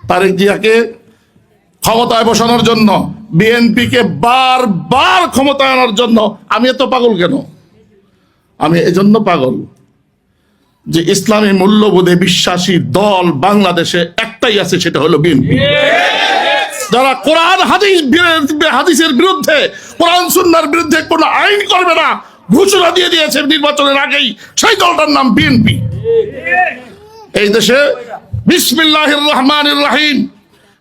তারেক জিয়াকে ক্ষমতায় বসানোর জন্য, বিএনপিকে বারবার ক্ষমতায় আনার জন্য। আমি এত পাগল কেন? আমি এজন্য পাগল যে ইসলামী মূল্যবোধে বিশ্বাসী দল বাংলাদেশে একটাই আছে, সেটা হলো বিএনপি। যারা কোরআন হাদিসের বিরুদ্ধে, কোরআন সুন্নাহর বিরুদ্ধে কোন আইন করবে না ঘোষণা দিয়ে দিয়েছে নির্বাচনের আগেই, সেই দলটার নাম বিএনপি। এই দেশে বিসমিল্লাহির রহমানির রহিম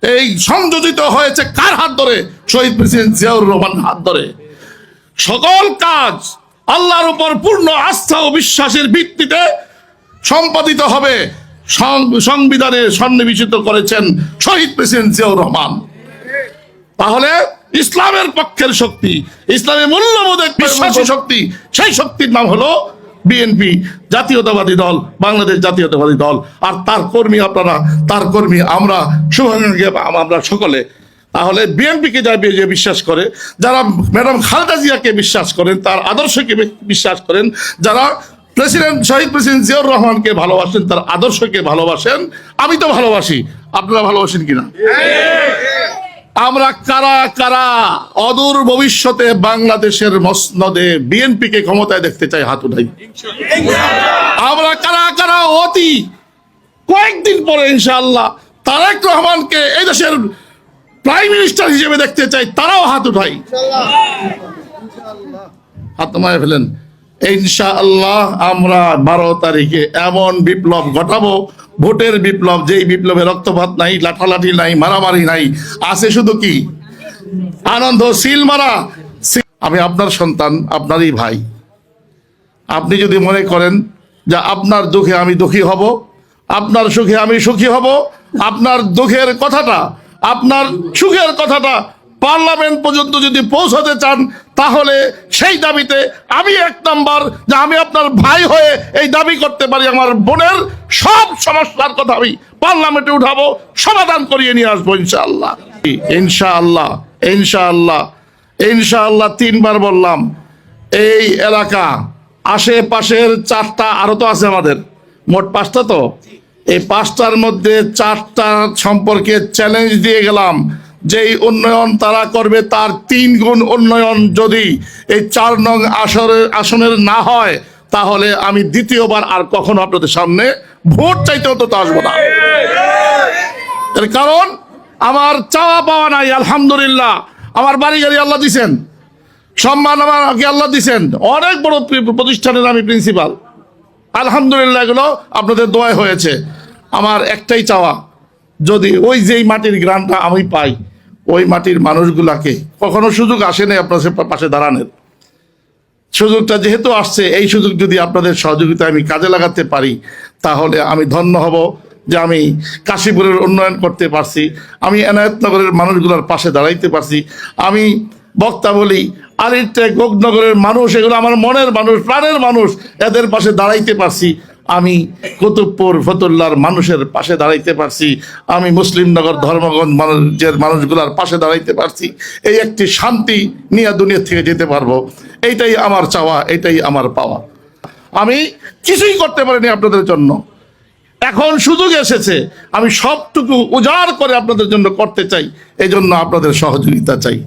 এই সংযোজিত হয়েছে কার হাত ধরে? শহীদ প্রেসিডেন্ট জিয়াউর রহমানের হাত ধরে। সকল কাজ আল্লাহর উপর পূর্ণ আস্থা ও বিশ্বাসের ভিত্তিতে সম্পাদিত হবে। সংবিধানে সন্নিবেশিত করেছেন শহীদ প্রেসিডেন্ট জিয়াউর রহমান। তাহলে ইসলামের পক্ষের শক্তি, ইসলামের মূল্যবোধে বিশ্বাসী শক্তি, সেই শক্তির নাম হলো বিএনপি, জাতীয়তাবাদী দল, বাংলাদেশ জাতীয়তাবাদী দল। আর তার কর্মী আপনারা, তার কর্মী আমরা, শুভাকাঙ্ক্ষী আমরা সকলে। তাহলে বিএনপিকে যারা বিশ্বাস করে, যারা ম্যাডাম খালেদা জিয়াকে বিশ্বাস করেন, তার আদর্শকে বিশ্বাস করেন, যারা শহীদ প্রেসিডেন্ট জিয়াউর রহমানকে ভালোবাসেন, তার আদর্শকে ভালোবাসেন, আমি তো ভালোবাসি, আপনারা ভালোবাসেন কিনা? আমরা কারা কারা অদূর ভবিষ্যতে বাংলাদেশের মসনদে বিএনপিকে ক্ষমতায় দেখতে চাই? হাত উঠাই। আমরা কারা কারা অতি কয়েকদিন পরে ইনশাআল্লাহ তারেক রহমানকে এই দেশের প্রাইম মিনিস্টার হিসেবে দেখতে চাই? তারাও হাত উঠাই। হাত নামায় ফেলেন। ইনশাআল্লাহ আমরা 12 তারিখে এমন বিপ্লব ঘটাবো, ভোটের বিপ্লব, যেই বিপ্লবে রক্তপাত নাই, লাঠালাঠি নাই, মারামারি নাই, আছে শুধু কি আনন্দ, সিল মারা। আমি আপনার সন্তান, আপনারই ভাই। আপনি যদি মনে করেন যে আপনার দুঃখে আমি দুঃখী হব, আপনার সুখে আমি সুখী হব, আপনার দুঃখের কথাটা, আপনার সুখের কথাটা পার্লামেন্ট পর্যন্ত যদি পৌঁছাতে চান, তাহলে সেই দাবিতে আমি 1 নাম্বার, যে আমি আপনার ভাই হয়ে এই দাবি করতে পারি, আমার বোনের সব সমস্যার কথা আমি পার্লামেন্টে উঠাবো, সমাধান করিয়ে নিয়ে আসবো ইনশাআল্লাহ। ইনশাআল্লাহ, ইনশাআল্লাহ, ইনশাআল্লাহ 3 বার বললাম। এই এলাকা আশেপাশের 4টা, আরো তো আছে আমাদের, মোট 5টা। তো এই 5টার মধ্যে 4টা সম্পর্কে চ্যালেঞ্জ দিয়ে গেলাম, যেই উন্নয়ন তারা করবে তার 3 গুণ উন্নয়ন যদি এই 4 নং আসনের না হয়, তাহলে আমি দ্বিতীয়বার আর কখনো আপনাদের সামনে ভোট চাইতে হতো তো আসবো না। এর কারণ আমার চাওয়া পাওয়া নাই, আলহামদুলিল্লাহ। আমার বাড়ি গাড়ি আল্লাহ দিছেন, সম্মান আমাকে আল্লাহ দিছেন, অনেক বড় প্রতিষ্ঠানের আমি প্রিন্সিপাল, আলহামদুলিল্লাহ। এগুলো আপনাদের দোয়ায় হয়েছে। আমার একটাই চাওয়া, যদি ওই যেই মাটির গ্রামটা আমি পাই, ওই মাটির মানুষগুলাকে, কখনো সুযোগ আসেনি আপনার পাশে দাঁড়ানোর, সুযোগটা যেহেতু আসছে, এই সুযোগ যদি আপনাদের সহযোগিতা আমি কাজে লাগাতে পারি, তাহলে আমি ধন্য হব যে আমি কাশীপুরের উন্নয়ন করতে পারছি, আমি এনায়েতনগরের মানুষগুলোর পাশে দাঁড়াইতে পারছি, আমি বক্তা বলি আলিরটেক, গোগনগরের মানুষ, এগুলো আমার মনের মানুষ, প্রাণের মানুষ, এদের পাশে দাঁড়াইতে পারছি, আমি কুতুবপুর ফতুল্লার মানুষের পাশে দাঁড়াইতে পারছি, আমি মুসলিমনগর ধর্মগঞ্জ মানুষগুলার পাশে দাঁড়াইতে পারছি। এই একটি শান্তি নিয়ে দুনিয়া থেকে যেতে পারবো, এইটাই আমার চাওয়া, এইটাই আমার পাওয়া। আমি কিছুই করতে পারিনি আপনাদের জন্য, এখন সুযোগ এসেছে, আমি সবটুকু উজাড় করে আপনাদের জন্য করতে চাই। এই জন্য আপনাদের সহযোগিতা চাই,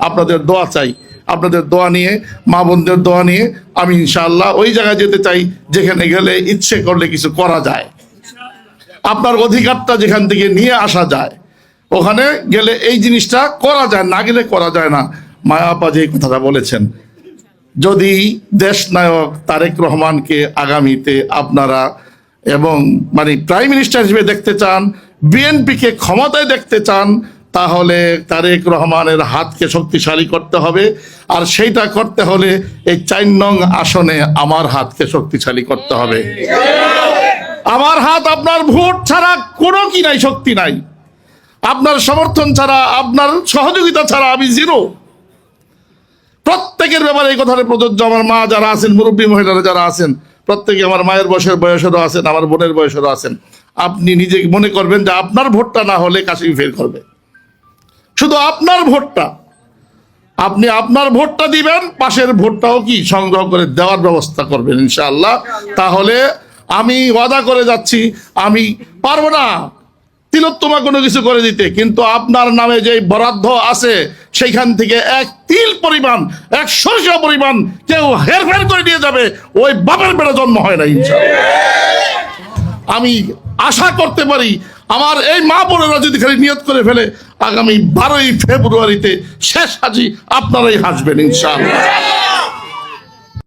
আপনাদের দোয়া চাই। আপনাদের দোয়া নিয়ে, মা বোনদের দোয়া নিয়ে আমি ইনশাআল্লাহ ওই জায়গায় যেতে চাই যেখানে গেলে ইচ্ছে করলে কিছু করা যায়, আপনার অধিকারটা যেখান থেকে নিয়ে আসা যায়, ওখানে গেলে এই জিনিসটা করা যায়, না গেলে করা যায় না। মায়া আপা যে কথাটা বলেছেন, যদি দেশ নায়ক তারেক রহমানকে আগামীতে আপনারা এবং মানে প্রাইম মিনিস্টার হিসেবে দেখতে চান, বিএনপিকে ক্ষমতায় দেখতে চান, তাহলে তারেক রহমানের হাতকে শক্তিশালী করতে হবে। আর সেইটা করতে হলে এই 4 নং আসনে আমার হাতকে শক্তিশালী করতে হবে। আমার হাত আপনার ভোট ছাড়া কোনো কি নাই, শক্তি নাই। আপনার সমর্থন ছাড়া, আপনার সহযোগিতা ছাড়া আমি জিরো। প্রত্যেকের ব্যাপারে এই কথাটা প্রযোজ্য। আমার মা যারা আছেন, মুরব্বী মহিলারা যারা আছেন, প্রত্যেকে আমার মায়ের বয়সেরও আছেন, আমার বোনের বয়সেরও আছেন। আপনি নিজে মনে করবেন যে আপনার ভোটটা না হলে কাশিম ফেল করবে, শুধু আপনার ভোটটা, আপনি আপনার ভোটটা দিবেন, পাশের ভোটটাও কি সংগ্রহ করে দেওয়ার ব্যবস্থা করবেন ইনশাআল্লাহ। তাহলে আমি ওয়াদা করে যাচ্ছি, আমি পারবো না তিলোত্তমা কোনো কিছু করে দিতে, কিন্তু আপনার নামে যে বরাদ্দ আছে সেইখান থেকে এক তিল পরিমাণ, এক সরিষা পরিমাণ কেউ হেরফের করে নিয়ে যাবে, ওই বাপের বেড়া জন্ম হয় না ইনশাআল্লাহ। আমি আশা করতে পারি আমার এই মা বোনেরা যদি খালি নিয়ত করে ফেলে, আগামী 12ই ফেব্রুয়ারিতে শেষ হাজি আপনারাই হাসবেন ইনশাআল্লাহ।